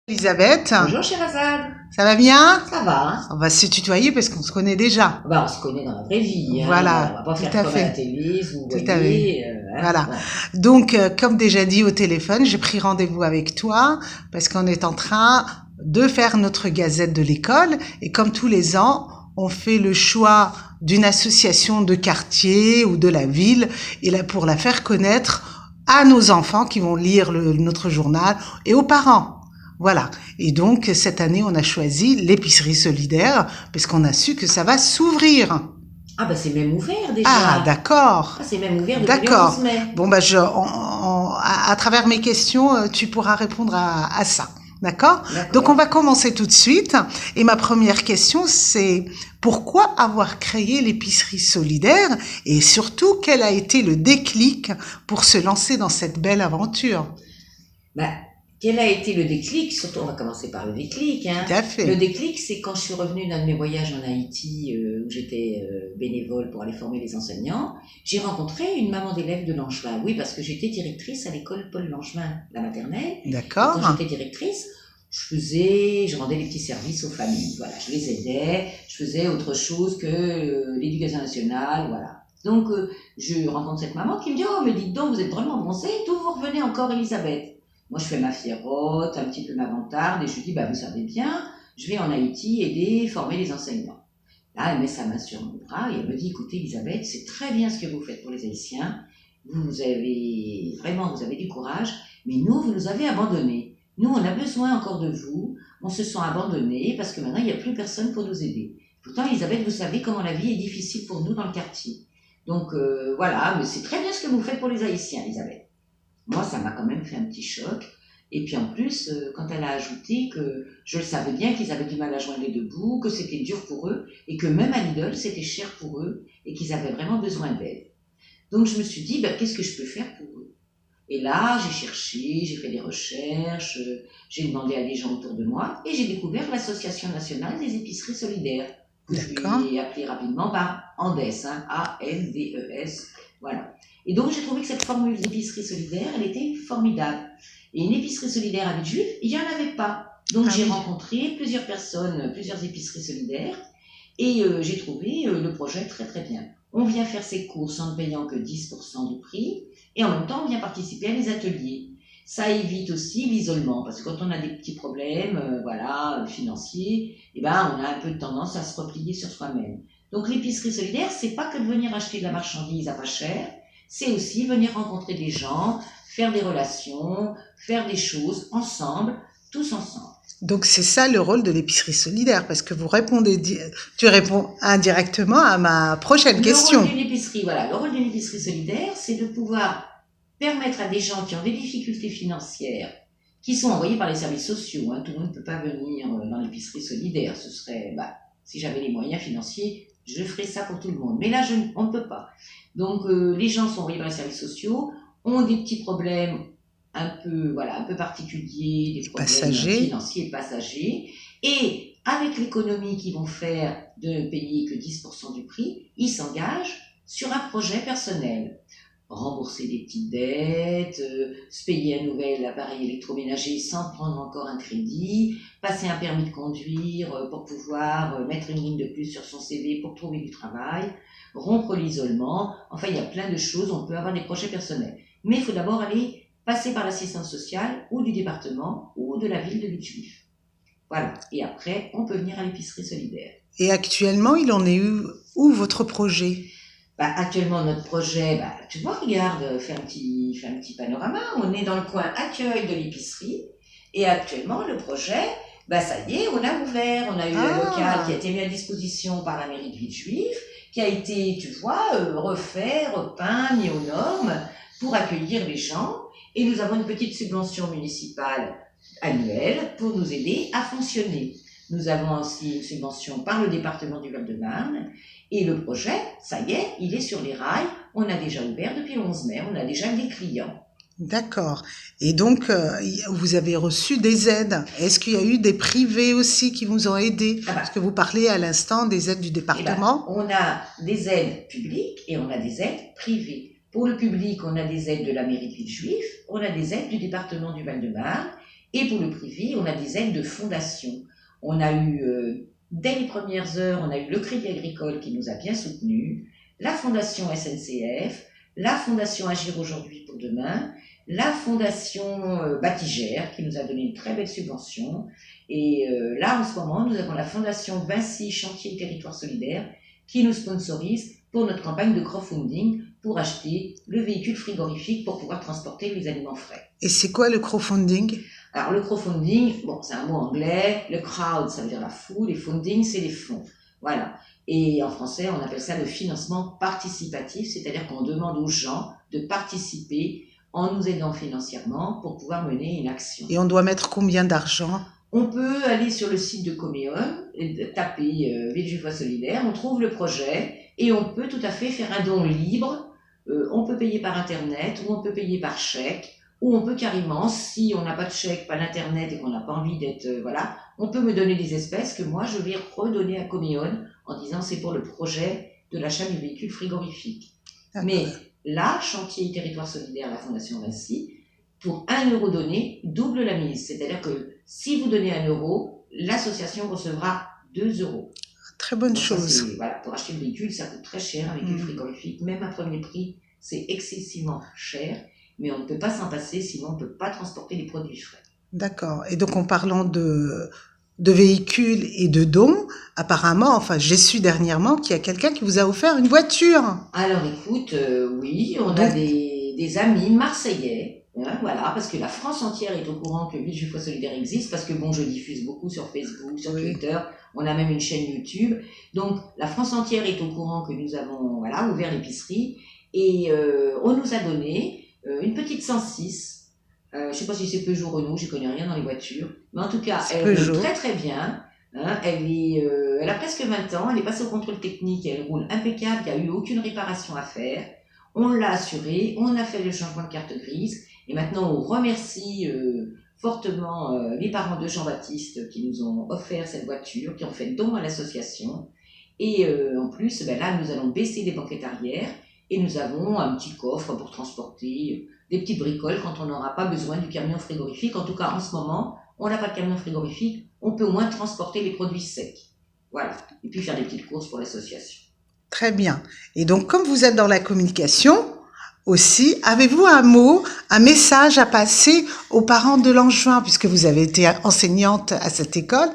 Elisabeth, Bonjour Sherazade, ça va bien? ça va hein? On va se tutoyer parce qu'on se connaît déjà. Bah, on se connaît dans la vraie vie, hein. Voilà, on va Voilà, pas tout faire à comme à la fait, télé, vous tout à fait. voyez, hein, Voilà. bon. Donc, comme déjà dit au téléphone, j'ai pris rendez-vous avec toi parce qu'on est en train de faire notre gazette de l'école et comme tous les ans, on fait le choix d'une association de quartier ou de la ville et là pour la faire connaître à nos enfants qui vont lire notre journal et aux parents. Voilà. Et donc, cette année, on a choisi l'épicerie solidaire parce qu'on a su que ça va s'ouvrir. Ah bah c'est même ouvert Ah, déjà. d'accord. Ah, c'est même ouvert depuis le D'accord. 11 mai. Bon, bah, à travers mes questions, tu pourras répondre à ça. D'accord? Donc, on D'accord. va commencer tout de suite. Et ma première question, c'est pourquoi avoir créé l'épicerie solidaire et surtout, quel a été le déclic pour se lancer dans cette belle aventure? Bah, quel a été le déclic? Surtout, on va commencer par le déclic, hein. Tout à Le fait. déclic, c'est quand je suis revenue d'un de mes voyages en Haïti, où j'étais bénévole pour aller former les enseignants, j'ai rencontré une maman d'élève de Langevin. Oui, parce que j'étais directrice à l'école Paul Langevin, la maternelle. Et quand D'accord. j'étais directrice, je rendais des petits services aux familles. Voilà, je les aidais, je faisais autre chose que l'éducation nationale, voilà. Donc, je rencontre cette maman qui me dit, oh, mais dites donc, vous êtes drôlement bronzée, d'où vous revenez encore, Elisabeth? Moi, je fais ma fierotte, un petit peu ma vantarde, et je lui dis, bah, vous savez bien, je vais en Haïti aider, former les enseignants. Là, elle met sa main sur mon bras et elle me dit, écoutez, Elisabeth, c'est très bien ce que vous faites pour les Haïtiens. Vous avez du courage, mais nous, vous nous avez abandonnés. Nous, on a besoin encore de vous. On se sent abandonnés parce que maintenant, il n'y a plus personne pour nous aider. Pourtant, Elisabeth, vous savez comment la vie est difficile pour nous dans le quartier. Donc, voilà, mais c'est très bien ce que vous faites pour les Haïtiens, Elisabeth. Moi, ça m'a quand même fait un petit choc. Et puis en plus, quand elle a ajouté que je le savais bien qu'ils avaient du mal à joindre les deux bouts, que c'était dur pour eux, et que même à Lidl, c'était cher pour eux, et qu'ils avaient vraiment besoin d'aide. Donc je me suis dit, ben, qu'est-ce que je peux faire pour eux? Et là, j'ai cherché, j'ai fait des recherches, j'ai demandé à des gens autour de moi, et j'ai découvert l'Association nationale des épiceries solidaires, que je D'accord. lui ai appelée rapidement par ANDES, hein, A-N-D-E-S, voilà. Et donc j'ai trouvé que cette formule d'épicerie solidaire, elle était formidable. Et une épicerie solidaire à Villejuif, il n'y en avait pas. Donc Ah j'ai oui. rencontré plusieurs personnes, plusieurs épiceries solidaires, et j'ai trouvé le projet très très bien. On vient faire ses courses en ne payant que 10% du prix, et en même temps on vient participer à les ateliers. Ça évite aussi l'isolement, parce que quand on a des petits problèmes financiers, eh ben, on a un peu de tendance à se replier sur soi-même. Donc l'épicerie solidaire, c'est pas que de venir acheter de la marchandise à pas cher, c'est aussi venir rencontrer des gens, faire des relations, faire des choses ensemble, tous ensemble. Donc c'est ça le rôle de l'épicerie solidaire parce que tu réponds indirectement à ma prochaine Le rôle question. d'une épicerie, voilà, le rôle d'une épicerie solidaire, c'est de pouvoir permettre à des gens qui ont des difficultés financières, qui sont envoyés par les services sociaux, hein, tout le monde ne peut pas venir dans l'épicerie solidaire, ce serait, si j'avais les moyens financiers, je ferais ça pour tout le monde. Mais là, on ne peut pas. Donc, les gens sont envoyés par les services sociaux, ont des petits problèmes un peu particuliers, des problèmes Passager. financiers passagers, et avec l'économie qu'ils vont faire de ne payer que 10% du prix, ils s'engagent sur un projet personnel. Rembourser des petites dettes, se payer un nouvel appareil électroménager sans prendre encore un crédit, passer un permis de conduire pour pouvoir mettre une ligne de plus sur son CV pour trouver du travail, rompre l'isolement. Enfin, il y a plein de choses, on peut avoir des projets personnels. Mais il faut d'abord aller passer par l'assistance sociale ou du département ou de la ville de Villejuif. Voilà. Et après, on peut venir à l'épicerie solidaire. Et actuellement, il en est où votre projet? Actuellement, notre projet, tu vois, regarde, fais un petit panorama. On est dans le coin accueil de l'épicerie. Et actuellement, le projet, ça y est, on a ouvert. On a eu un local qui a été mis à disposition par la mairie de Villejuif, qui a été, tu vois, refait, repeint, mis aux normes pour accueillir les gens. Et nous avons une petite subvention municipale annuelle pour nous aider à fonctionner. Nous avons aussi une subvention par le département du Val-de-Marne. Et le projet, ça y est, il est sur les rails. On a déjà ouvert depuis le 11 mai. On a déjà des clients. D'accord. Et donc, vous avez reçu des aides. Est-ce qu'il y a eu des privés aussi qui vous ont aidé? Parce que vous parlez à l'instant des aides du département. On a des aides publiques et on a des aides privées. Pour le public, on a des aides de la mairie de Villejuif, on a des aides du département du Val-de-Marne Et pour le privé, on a des aides de fondation. On a eu, dès les premières heures, on a eu le Crédit Agricole qui nous a bien soutenus, la Fondation SNCF, la Fondation Agir aujourd'hui pour demain, la Fondation Batigère qui nous a donné une très belle subvention. Et là, en ce moment, nous avons la Fondation Vinci Chantier Territoire Solidaire qui nous sponsorise pour notre campagne de crowdfunding pour acheter le véhicule frigorifique pour pouvoir transporter les aliments frais. Et c'est quoi le crowdfunding? Alors, le crowdfunding, bon, c'est un mot anglais. Le crowd, ça veut dire la foule. Et funding, c'est les fonds. Voilà. Et en français, on appelle ça le financement participatif, c'est-à-dire qu'on demande aux gens de participer en nous aidant financièrement pour pouvoir mener une action. Et on doit mettre combien d'argent? On peut aller sur le site de Coméon, et taper Villejuif Solidaire, on trouve le projet et on peut tout à fait faire un don libre. On peut payer par Internet ou on peut payer par chèque. Ou on peut carrément, si on n'a pas de chèque, pas d'internet et qu'on n'a pas envie d'être... voilà, on peut me donner des espèces que moi je vais redonner à Coméon en disant c'est pour le projet de l'achat du véhicule frigorifique. D'accord. Mais là, Chantier Territoire Solidaire, la Fondation Vinci, pour 1 euro donné, double la mise. C'est-à-dire que si vous donnez 1 euro, l'association recevra 2 euros. Très bonne Donc chose. voilà, pour acheter le véhicule, ça coûte très cher, un véhicule frigorifique. Même à premier prix, c'est excessivement cher. Mais on ne peut pas s'en passer, sinon on ne peut pas transporter les produits frais. D'accord. Et donc, en parlant de véhicules et de dons, apparemment, enfin, j'ai su dernièrement qu'il y a quelqu'un qui vous a offert une voiture. Alors écoute, oui, on a des amis marseillais, hein, voilà, parce que la France entière est au courant que Villejuif Solidaire existe, parce que bon, je diffuse beaucoup sur Facebook, sur Twitter, on a même une chaîne YouTube. Donc, la France entière est au courant que nous avons, voilà, ouvert l'épicerie, et on nous a donné une petite 106, je sais pas si c'est Peugeot Renault, je connais rien dans les voitures, mais en tout cas, elle roule très très bien, hein, elle a presque 20 ans, elle est passée au contrôle technique, elle roule impeccable, il n'y a eu aucune réparation à faire, on l'a assurée, on a fait le changement de carte grise, et maintenant on remercie fortement les parents de Jean-Baptiste qui nous ont offert cette voiture, qui ont fait don à l'association, et en plus, ben là, nous allons baisser les banquettes arrière, et nous avons un petit coffre pour transporter des petites bricoles quand on n'aura pas besoin du camion frigorifique. En tout cas, en ce moment, on n'a pas de camion frigorifique, on peut au moins transporter les produits secs. Voilà. Et puis faire des petites courses pour l'association. Très bien. Et donc, comme vous êtes dans la communication aussi, avez-vous un message à passer aux parents de Langevin, puisque vous avez été enseignante à cette école?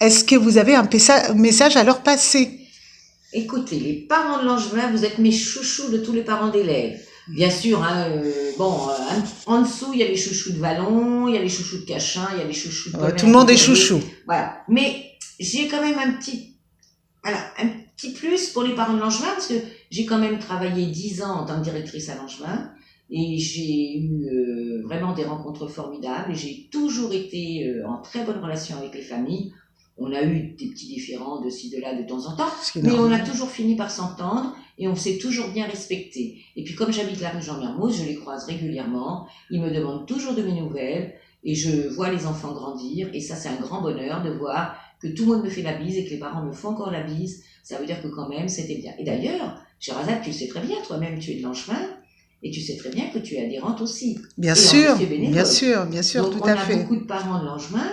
Est-ce que vous avez un message à leur passer? Écoutez, les parents de Langevin, vous êtes mes chouchous de tous les parents d'élèves. Bien sûr, hein, en dessous, il y a les chouchous de Vallon, il y a les chouchous de Cachin, il y a les chouchous de Commerce. Tout le monde est chouchou. Voilà. Mais j'ai quand même un petit plus pour les parents de Langevin, parce que j'ai quand même travaillé 10 ans en tant que directrice à Langevin, et j'ai eu vraiment des rencontres formidables, et j'ai toujours été en très bonne relation avec les familles. On a eu des petits différends de ci, de là, de temps en temps, mais on a toujours fini par s'entendre et on s'est toujours bien respecté. Et puis comme j'habite la rue Jean-Mermoz, je les croise régulièrement, ils me demandent toujours de mes nouvelles et je vois les enfants grandir et ça c'est un grand bonheur de voir que tout le monde me fait la bise et que les parents me font encore la bise. Ça veut dire que quand même c'était bien. Et d'ailleurs, Sherazade, tu le sais très bien, toi-même tu es de Langevin et tu sais très bien que tu es adhérente aussi. Bien sûr, bien sûr, donc, tout à fait. On a beaucoup de parents de Langevin.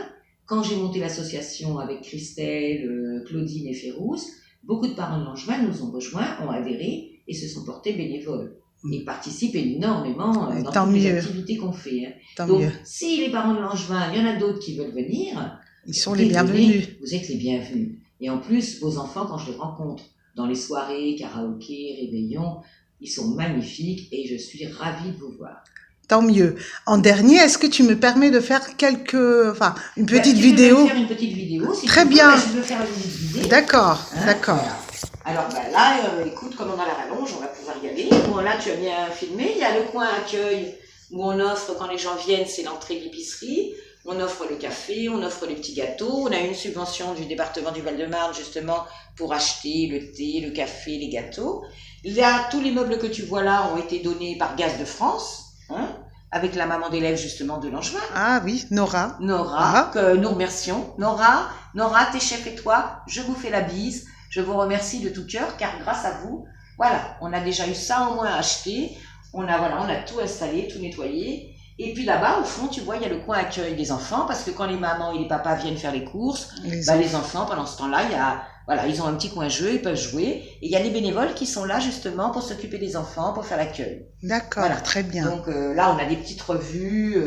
Quand j'ai monté l'association avec Christelle, Claudine et Férouz, beaucoup de parents de Langevin nous ont rejoints, ont adhéré et se sont portés bénévoles. Ils participent énormément dans toutes les activités qu'on fait. Hein. Donc, si les parents de Langevin, il y en a d'autres qui veulent venir, ils sont les bienvenus. Vous êtes les bienvenus. Et en plus, vos enfants, quand je les rencontre dans les soirées, karaoké, réveillons, ils sont magnifiques et je suis ravie de vous voir. Tant mieux. En dernier, est-ce que tu me permets de faire une petite vidéo? Je peux faire une petite vidéo. Si Très bien. Je veux faire une petite vidéo. D'accord, d'accord. Voilà. Alors là, écoute, comme on a la rallonge, on va pouvoir y aller. Bon, là, tu as bien filmé. Il y a le coin accueil où on offre, quand les gens viennent, c'est l'entrée de l'épicerie. On offre le café, on offre les petits gâteaux. On a une subvention du département du Val-de-Marne, justement, pour acheter le thé, le café, les gâteaux. Là, tous les meubles que tu vois là ont été donnés par Gaz de France. Hein, avec la maman d'élève justement de Langevin. Ah oui, Nora. Nora, que nous remercions. Nora, tes chefs et toi, je vous fais la bise. Je vous remercie de tout cœur, car grâce à vous, voilà, on a déjà eu ça au moins à acheter. On a tout installé, tout nettoyé. Et puis là-bas, au fond, tu vois, il y a le coin accueil des enfants, parce que quand les mamans et les papas viennent faire les courses, les enfants, pendant ce temps-là, voilà, ils ont un petit coin jeu, ils peuvent jouer. Et il y a les bénévoles qui sont là justement pour s'occuper des enfants, pour faire l'accueil. D'accord, voilà. Très bien. Donc là, on a des petites revues,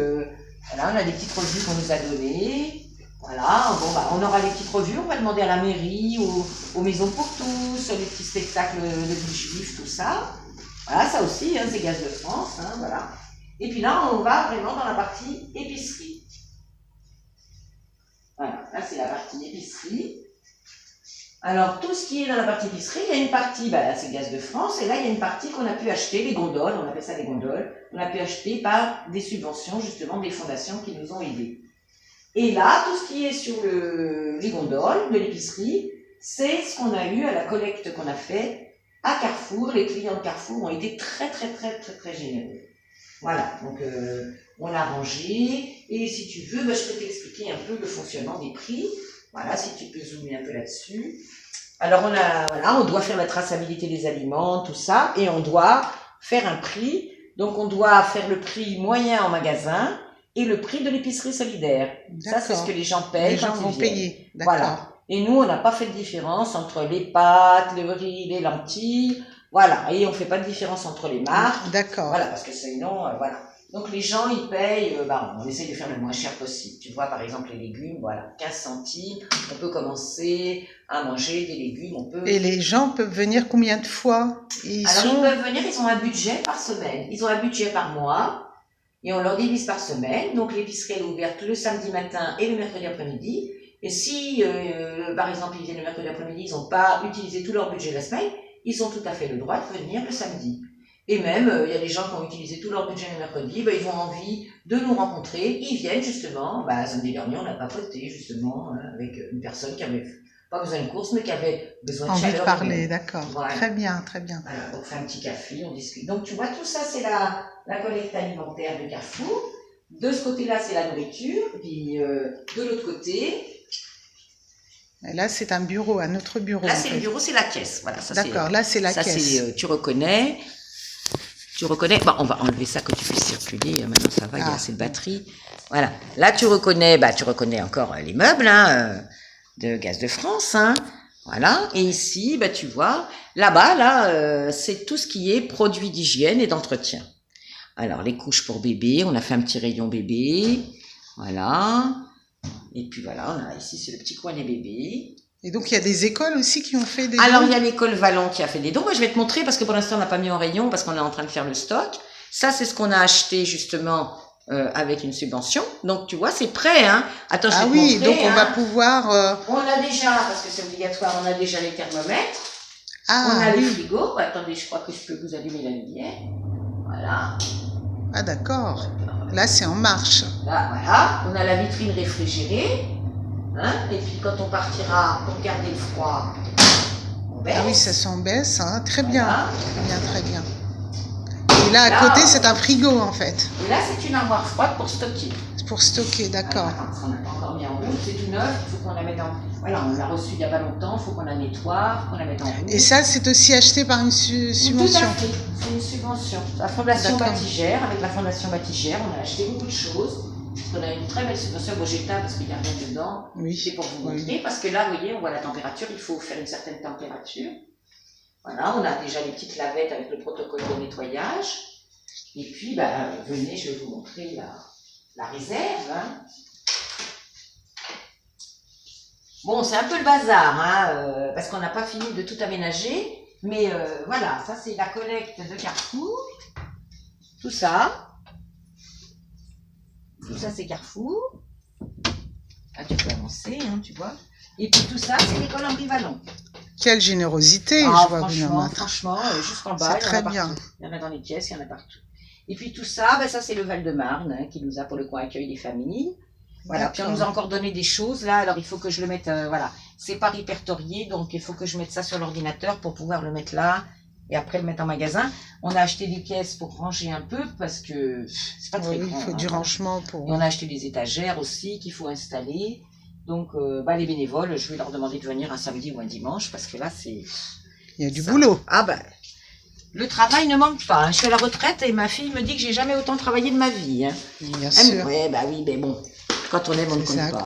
voilà, on a des petites revues qu'on nous a données. Voilà, bon, on aura les petites revues, on va demander à la mairie, aux maisons pour tous, les petits spectacles de juifs, tout ça. Voilà, ça aussi, hein, c'est Gaz de France, hein, voilà. Et puis là, on va vraiment dans la partie épicerie. Voilà, là c'est la partie épicerie. Alors, tout ce qui est dans la partie épicerie, il y a une partie, là c'est Gaz de France, et là il y a une partie qu'on a pu acheter, les gondoles, on appelle ça les gondoles, on a pu acheter par des subventions, justement, des fondations qui nous ont aidés. Et là, tout ce qui est sur les gondoles de l'épicerie, c'est ce qu'on a eu à la collecte qu'on a fait à Carrefour. Les clients de Carrefour ont été très généreux. Voilà, donc on l'a rangé, et si tu veux, je peux t'expliquer un peu le fonctionnement des prix. Voilà, si tu peux zoomer un peu là-dessus. Alors on doit faire la traçabilité des aliments, tout ça, et on doit faire un prix. Donc on doit faire le prix moyen en magasin et le prix de l'épicerie solidaire. Ça, c'est ce que les gens payent. Les gens vont payer, d'accord. Voilà. Et nous, on n'a pas fait de différence entre les pâtes, le riz, les lentilles. Voilà, et on fait pas de différence entre les marques. D'accord. Voilà, parce que sinon, voilà. Donc les gens, ils payent, on essaye de faire le moins cher possible. Tu vois, par exemple, les légumes, voilà, 15 centimes, on peut commencer à manger des légumes, Et les gens peuvent venir combien de fois? Ils peuvent venir, ils ont un budget par semaine, ils ont un budget par mois, et on leur divise par semaine. Donc l'épicerie est ouverte le samedi matin et le mercredi après-midi. Et si, par exemple, ils viennent le mercredi après-midi, ils n'ont pas utilisé tout leur budget la semaine, ils ont tout à fait le droit de venir le samedi. Et même, il y a des gens qui ont utilisé tout leur budget le mercredi, ils ont envie de nous rencontrer, ils viennent justement, samedi dernier, on a papoté justement avec une personne qui avait pas besoin de course, mais qui avait besoin de envie chaleur. De parler, d'accord. Voilà. Très bien, très bien. Voilà, donc on fait un petit café, on discute. Donc tu vois, tout ça, c'est la collecte alimentaire de Carrefour. De ce côté-là, c'est la nourriture. Et puis de l'autre côté... Et là, c'est un bureau, un autre bureau. Là, c'est le bureau, c'est la caisse. Voilà, d'accord, là, c'est la caisse. Tu reconnais. Bon, on va enlever ça que tu puisses circuler. Maintenant, ça va, il y a assez de batterie. Voilà. Là, tu reconnais encore les meubles de Gaz de France. Hein. Voilà. Et ici, tu vois, là, c'est tout ce qui est produits d'hygiène et d'entretien. Alors, les couches pour bébé, on a fait un petit rayon bébé. Voilà. Et puis voilà, on a ici, c'est le petit coin des bébés. Et donc, il y a des écoles aussi qui ont fait des Alors, dons. il y a l'école Vallon qui a fait des dons. Moi, je vais te montrer parce que pour l'instant, on n'a pas mis en rayon parce qu'on est en train de faire le stock. Ça, c'est ce qu'on a acheté justement avec une subvention. Donc, tu vois, c'est prêt. Hein. Attends, je vais te montrer. Donc on va pouvoir... On a déjà, parce que c'est obligatoire, on a déjà les thermomètres. On a les frigos. Attendez, je crois que je peux vous allumer la lumière. Voilà. Ah, d'accord. Là, c'est en marche. Là, voilà. On a la vitrine réfrigérée. Hein, et puis quand on partira pour garder le froid, on baisse. Ah oui, ça s'en baisse, hein. Très voilà. bien, très bien. Et là, à côté, c'est un frigo, en fait. Et là, c'est une armoire froide pour stocker. Pour stocker, d'accord. On n'a pas encore mis en route, c'est tout neuf, il faut qu'on la mette en... Voilà, on l'a reçue il n'y a pas longtemps, il faut qu'on la nettoie, qu'on la mette en route. Et ça, c'est aussi acheté par une subvention? Tout à fait, c'est une subvention. La Fondation Batigère, avec la Fondation Batigère, on a acheté beaucoup de choses. On a une très belle subvention Bogeta parce qu'il n'y a rien dedans. Oui. C'est pour vous montrer. Parce que là, vous voyez, on voit la température. Il faut faire une certaine température. Voilà, on a déjà les petites lavettes avec le protocole de nettoyage. Et puis, venez, je vais vous montrer la réserve. Hein. Bon, c'est un peu le bazar, hein, parce qu'on n'a pas fini de tout aménager. Mais voilà, ça c'est la collecte de Carrefour. Tout ça. Tout ça, c'est Carrefour. Là, tu peux avancer, hein, tu vois. Et puis tout ça, c'est l'école Henri Vallon. Quelle générosité, je vois. Franchement, jusqu'en bas, c'est très bien. Il y en a dans les caisses, il y en a partout. Et puis tout ça, ça c'est le Val-de-Marne, hein, qui nous a pour le coin accueil des familles. Voilà, puis on nous a encore donné des choses, là, alors il faut que je le mette, voilà. C'est pas répertorié, donc il faut que je mette ça sur l'ordinateur pour pouvoir le mettre là. Et après le mettre en magasin. On a acheté des caisses pour ranger un peu parce que c'est pas très grand. Il faut du rangement pour... Et on a acheté des étagères aussi qu'il faut installer. Donc les bénévoles, je vais leur demander de venir un samedi ou un dimanche parce que là c'est... Il y a du boulot. Ah Le travail ne manque pas. Hein. Je suis à la retraite et ma fille me dit que j'ai jamais autant travaillé de ma vie. Hein. Bien sûr. Ouais, bah oui, mais bon, quand on aime, on ne compte pas.